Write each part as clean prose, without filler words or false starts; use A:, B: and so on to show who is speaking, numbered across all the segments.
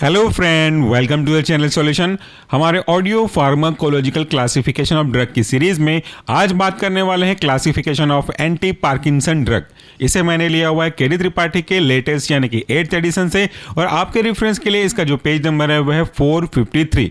A: Hello friend, welcome to the channel solution. हमारे audio pharmacological classification of drug की series में आज बात करने वाले हैं classification of anti Parkinson drug. इसे मैंने लिया हुआ है केडी त्रिपाठी के लेटेस्ट यानी कि 8th एडिशन से, और आपके रेफरेंस के लिए इसका जो पेज नंबर है वह है 453।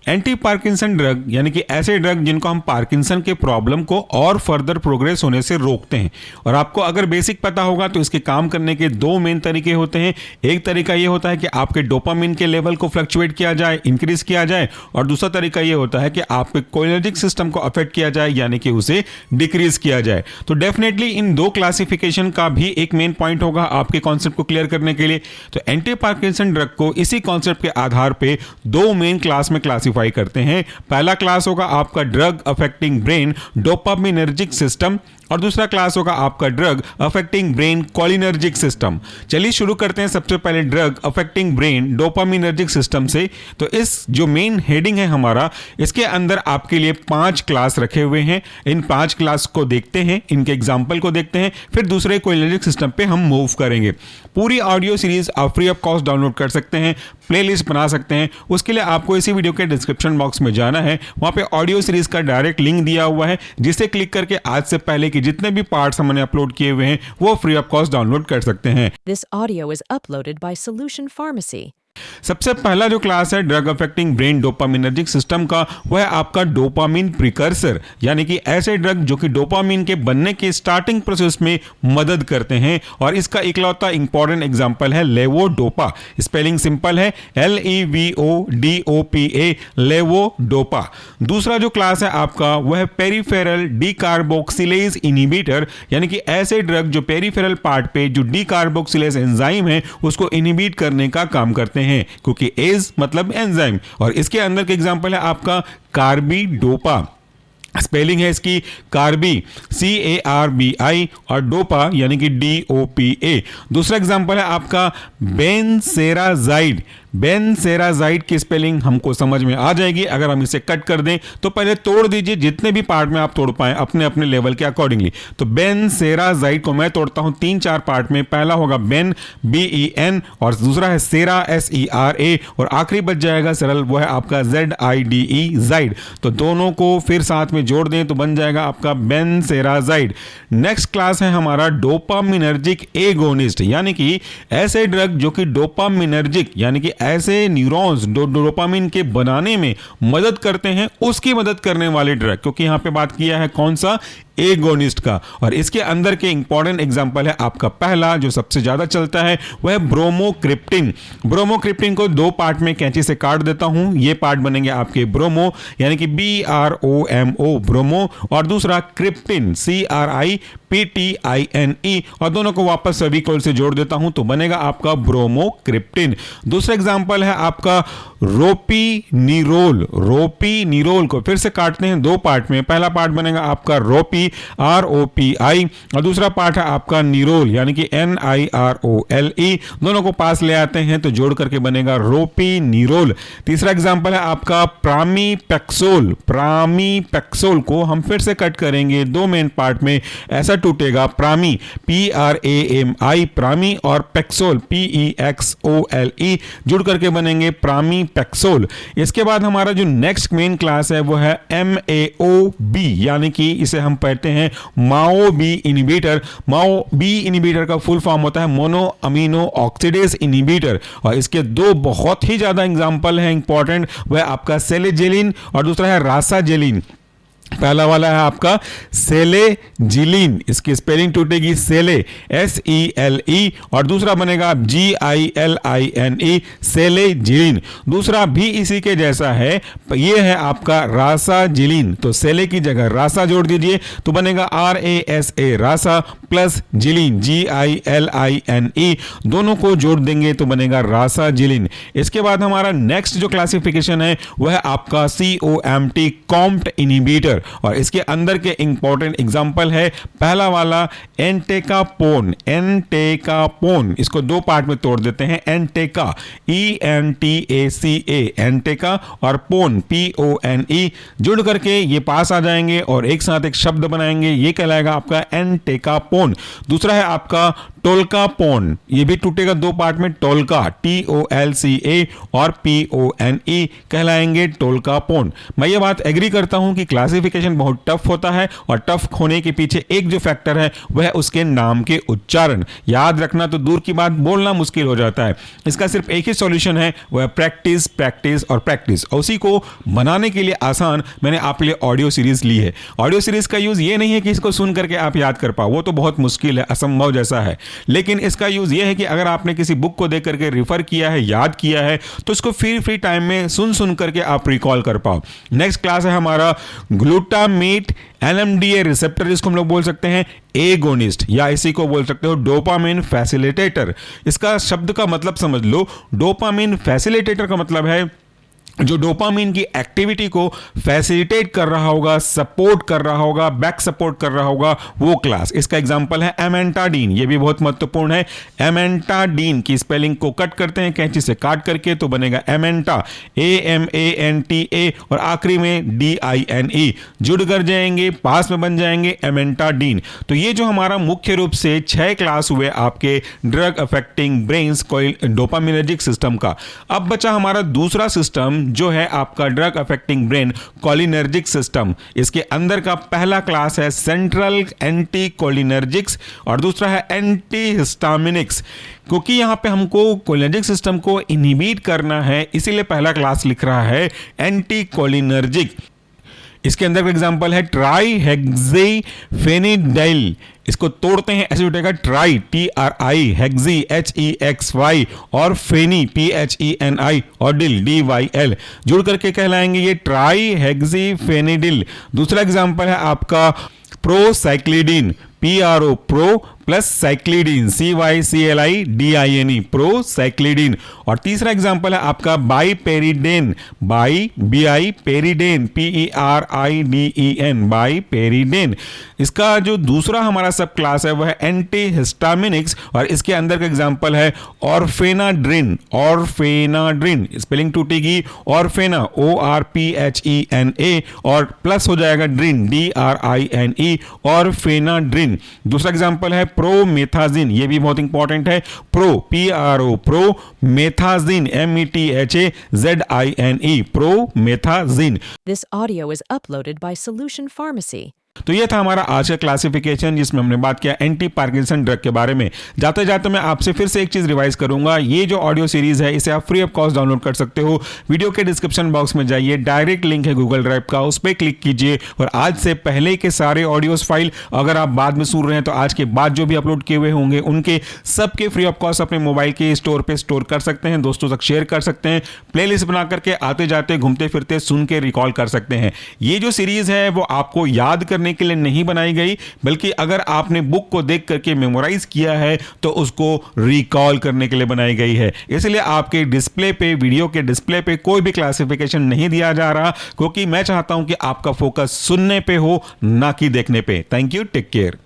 A: एंटी पार्किंसन ड्रग यानी कि ऐसे ड्रग जिनको हम पार्किंसन के प्रॉब्लम को और फर्दर प्रोग्रेस होने से रोकते हैं। और आपको अगर बेसिक पता होगा तो इसके काम करने के दो मेन तरीके होते हैं। एक तरीका ये होता है कि आपके डोपामिन के लेवल को फ्लक्चुएट किया जाए, इंक्रीज किया जाए, और दूसरा तरीका ये होता है कि आपके कोलिनर्जिक सिस्टम को अफेक्ट किया जाए यानी कि उसे डिक्रीज किया जाए। तो डेफिनेटली इन दो क्लासिफिकेशन का भी एक मेन पॉइंट होगा आपके कॉन्सेप्ट को क्लियर करने के लिए। तो एंटी पार्किंसन ड्रग को इसी कॉन्सेप्ट के आधार पर दो मेन क्लास में क्लासिफाई करते हैं। पहला क्लास होगा आपका drug affecting brain dopaminergic system, और दूसरा क्लास होगा आपका drug affecting brain cholinergic system. चलिए शुरू करते हैं सबसे पहले drug affecting brain dopaminergic system से। तो इस जो मेन हेडिंग है हमारा, इसके अंदर आपके लिए 5 क्लास रखे हुए हैं। इन 5 क्लास को देखते हैं, इनके एग्जाम्पल को देखते हैं, फिर दूसरे कोलिनर्जिक सिस्टम पे हम मूव करेंगे। पूरी ऑडियो सीरीज आप फ्री ऑफ कॉस्ट डाउनलोड कर सकते हैं, प्लेलिस्ट बना सकते हैं। उसके लिए आपको इसी वीडियो के डिस्क्रिप्शन बॉक्स में जाना है, वहां पे ऑडियो सीरीज का डायरेक्ट लिंक दिया हुआ है, जिसे क्लिक करके आज से पहले जितने भी पार्ट्स हमने अपलोड किए हुए हैं वो फ्री ऑफ कॉस्ट डाउनलोड कर सकते हैं।
B: This audio is uploaded by Solution Pharmacy.
A: सबसे पहला जो क्लास है drug affecting brain dopaminergic system का, वह आपका डोपामिन प्रिकर्सर, यानी कि ऐसे ड्रग जो कि डोपामिन के बनने के स्टार्टिंग प्रोसेस में मदद करते हैं। और इसका इकलौता इंपॉर्टेंट एग्जांपल है लेवोडोपा। स्पेलिंग सिंपल है LEVODOPA, लेवोडोपा। दूसरा जो क्लास है आपका वह है पेरिफेरल डीकार्बोक्सिलेज इनहिबिटर, यानी कि ऐसे ड्रग जो पेरिफेरल पार्ट पे जो डीकार्बोक्सिलेज एंजाइम है उसको इनहिबिट करने का काम करते हैं, क्योंकि एज मतलब एंजाइम। और इसके अंदर के एग्जांपल है आपका कार्बिडोपा। स्पेलिंग है इसकी कार्बी CARBI, और डोपा यानी कि DOPA। दूसरा एग्जांपल है आपका बेनसेराजाइड। बेनसेराजाइड की स्पेलिंग हमको समझ में आ जाएगी अगर हम इसे कट कर दें। तो पहले तोड़ दीजिए, जितने भी पार्ट में आप तोड़ पाए अपने अपने लेवल के अकॉर्डिंगली। तो बेनसेराजाइड को मैं तोड़ता हूं 3-4 पार्ट में। पहला होगा बेन BEN, और दूसरा है सेरा SERA, और आखिरी बच जाएगा सरल, वो है आपका ZIDE जाइड। तो दोनों को फिर साथ में जोड़ दें तो बन जाएगा आपका बेनसेराजाइड। नेक्स्ट क्लास है हमारा डोपामिनर्जिक एगोनिस्ट, यानी कि ऐसे ड्रग जो कि डोपामिनर्जिक यानी कि ऐसे न्यूरॉन्स डोपामिन के बनाने में मदद करते हैं, उसकी मदद करने वाले ड्रग। क्योंकि यहां पे बात किया है कौन सा, एगोनिस्ट का। और इसके अंदर के इंपॉर्टेंट एग्जांपल है आपका पहला जो सबसे ज्यादा चलता है वह है ब्रोमोक्रिप्टिन। ब्रोमोक्रिप्टिन को 2 पार्ट में कैंची से काट देता हूं। ये पार्ट बनेंगे आपके ब्रोमो यानी कि BROMO ब्रोमो, और दूसरा क्रिप्टिन CRIPTINE, और दोनों को वापस फेविकोल से जोड़ देता हूं तो बनेगा आपका ब्रोमोक्रिप्टिन। दूसरा एग्जांपल है आपका रोपीनिरोल। रोपीनिरोल को फिर से काटते हैं 2 पार्ट में। पहला पार्ट बनेगा आपका रोपी ROPI, और दूसरा पार्ट है आपका निरोल यानी कि NIROLE। दोनों को पास ले आते हैं तो जोड़ करके बनेगा रोपीनिरोल। तीसरा एग्जांपल है आपका प्रामीपेक्सोल। प्रामीपेक्सोल को हम फिर से कट करेंगे 2 मेन पार्ट में, ऐसा टूटेगा प्रामी PRAMI प्रामी, और पेक्सोल PEXOLE, जुड़ करके बनेंगे प्रामीपेक्सोल। इसके बाद हमारा जो नेक्स्ट मेन क्लास है वो है MAOB, यानी कि इसे हम पढ़ते हैं MAO-B इनहिबिटर। MAO-B इनहिबिटर का फुल फॉर्म होता है मोनो अमीनो ऑक्सीडेज इनहिबिटर, और इसके 2 बहुत ही ज्यादा एग्जांपल हैं इंपॉर्टेंट, वह आपका सेलेजिलिन और दूसरा है रासाजेलिन। पहला वाला है आपका सेलेजिलिन, इसकी स्पेलिंग टूटेगी सेले SELE, और दूसरा बनेगा GILINE सेलेजिलिन। दूसरा भी इसी के जैसा है, ये है आपका रासाजिलिन। तो सेले की जगह रासा जोड़ दीजिए तो बनेगा RASA रासा प्लस जिलिन GILINE, दोनों को जोड़ देंगे तो बनेगा रासाजिलिन। इसके बाद हमारा नेक्स्ट जो क्लासिफिकेशन है वह है आपका COMT कॉम्ट इनहिबिटर, और इसके अंदर के इंपॉर्टेंट एग्जांपल है पहला वाला एंटेकापोन। एंटेकापोन इसको 2 पार्ट में तोड़ देते हैं। एंटेका ENTACA एंटेका, और पोन PONE, जुड़ करके ये पास आ जाएंगे और एक साथ एक शब्द बनाएंगे, ये कहलाएगा आपका एंटेकापोन। पोन। दूसरा है आपका टोल्का पोन, ये भी टूटेगा दो पार्ट में, टोल्का TOLCA और PONE कहलाएंगे टोल्का पोन। मैं ये बात एग्री करता हूं कि क्लासिफिकेशन बहुत टफ होता है और टफ होने के पीछे एक जो फैक्टर है वह उसके नाम के उच्चारण। याद रखना तो दूर की बात, बोलना मुश्किल हो जाता है। इसका सिर्फ एक ही सॉल्यूशन है, वह प्रैक्टिस प्रैक्टिस और प्रैक्टिस। और उसी को बनाने के लिए आसान मैंने आपके लिए ऑडियो सीरीज ली है। ऑडियो सीरीज का यूज ये नहीं है कि इसको सुन करके आप याद कर पाओ, वो तो बहुत मुश्किल है, असंभव जैसा है। लेकिन इसका यूज ये है कि अगर आपने किसी बुक को देख करके रिफर किया है, याद किया है, तो इसको फ्री टाइम में सुन करके आप रिकॉल कर पाओ। नेक्स्ट क्लास है हमारा ग्लूटामेट NMDA रिसेप्टर, जिसको हम लोग बोल सकते हैं एगोनिस्ट, या इसी को बोल सकते हो डोपामिन फैसिलिटेटर। इसका शब्द का मतलब समझ लो। डोपामिन फैसिलिटेटर का मतलब है जो डोपामिन की एक्टिविटी को फैसिलिटेट कर रहा होगा, सपोर्ट कर रहा होगा, बैक सपोर्ट कर रहा होगा, वो क्लास। इसका एग्जांपल है एमेंटाडीन, ये भी बहुत महत्वपूर्ण है। एमेंटाडीन की स्पेलिंग को कट करते हैं कैंची से काट करके तो बनेगा एमेंटा, AMANTA, और आखिरी में DINE, जुड़ कर जाएंगे, पास में बन जाएंगे एमेंटाडीन। तो ये जो हमारा मुख्य रूप से 6 क्लास हुए आपके drug affecting brains dopaminergic system का। अब बचा हमारा दूसरा सिस्टम जो है आपका drug affecting brain cholinergic system. इसके अंदर का पहला क्लास है सेंट्रल एंटी कोलिनर्जिक्स और दूसरा है एंटी हिस्टामिनिक्स। क्योंकि यहां पे हमको कोलिनर्जिक सिस्टम को इनहिबिट करना है, इसीलिए पहला क्लास लिख रहा है एंटी कोलिनर्जिक। इसके अंदर का एग्जांपल है ट्राईहेक्सीफेनिडाइल। इसको तोड़ते हैं ऐसे उठेगा ट्राई TRI, हेक्सी HEXY और फेनी PHENI और डिल DYL, जुड़ करके कहलाएंगे ये ट्राईहेक्सीफेनिडिल। दूसरा एग्जांपल है आपका प्रोसाइक्लिडिन, PRO प्रो प्लस साइक्लिडीन CYCLIDINE, प्रोसाइक्लिडीन। और तीसरा एग्जांपल है आपका बाइपेरिडेन, बाइपेरिडेन PERIDEN, बाइपेरिडेन। इसका जो दूसरा हमारा सब क्लास है वह है एंटी हिस्टामिनिक्स और इसके अंदर का एग्जांपल है ऑर्फेनाड्रिन, ऑर्फेनाड्रिन, स्पेलिंग टूटेगी ऑर्फेना ORPHENA और प्लस हो जाएगा ड्रिन DRINE, ऑर्फेनाड्रिन। दूसरा एग्जांपल है प्रोमेथाजिन, ये भी बहुत इंपॉर्टेंट है, PRO promethazine METHAZINE, promethazine.
B: This audio is uploaded by Solution Pharmacy.
A: तो ये था हमारा आज का क्लासिफिकेशन जिसमें हमने बात किया एंटी पार्किंसन ड्रग के बारे में। जाते जाते मैं आपसे फिर से एक चीज रिवाइज करूंगा, ये जो ऑडियो सीरीज है इसे आप फ्री ऑफ कॉस्ट डाउनलोड कर सकते हो। वीडियो के डिस्क्रिप्शन बॉक्स में जाइए, डायरेक्ट लिंक है गूगल ड्राइव का, उस पर क्लिक कीजिए और आज से पहले के सारे ऑडियोज फाइल अगर आप बाद में सुन रहे हैं तो आज के बाद जो भी अपलोड किए हुए होंगे उनके सबके फ्री ऑफ कॉस्ट अपने मोबाइल के स्टोर पे स्टोर कर सकते हैं, दोस्तों तक शेयर कर सकते हैं, प्लेलिस्ट बना करके आते जाते घूमते फिरते सुन के रिकॉल कर सकते हैं। ये जो सीरीज है वो आपको याद करने के लिए नहीं बनाई गई, बल्कि अगर आपने बुक को देख करके मेमोराइज किया है तो उसको रिकॉल करने के लिए बनाई गई है। इसलिए आपके डिस्प्ले पे, वीडियो के डिस्प्ले पे कोई भी क्लासिफिकेशन नहीं दिया जा रहा, क्योंकि मैं चाहता हूं कि आपका फोकस सुनने पे हो ना कि देखने पे। Thank you, take care.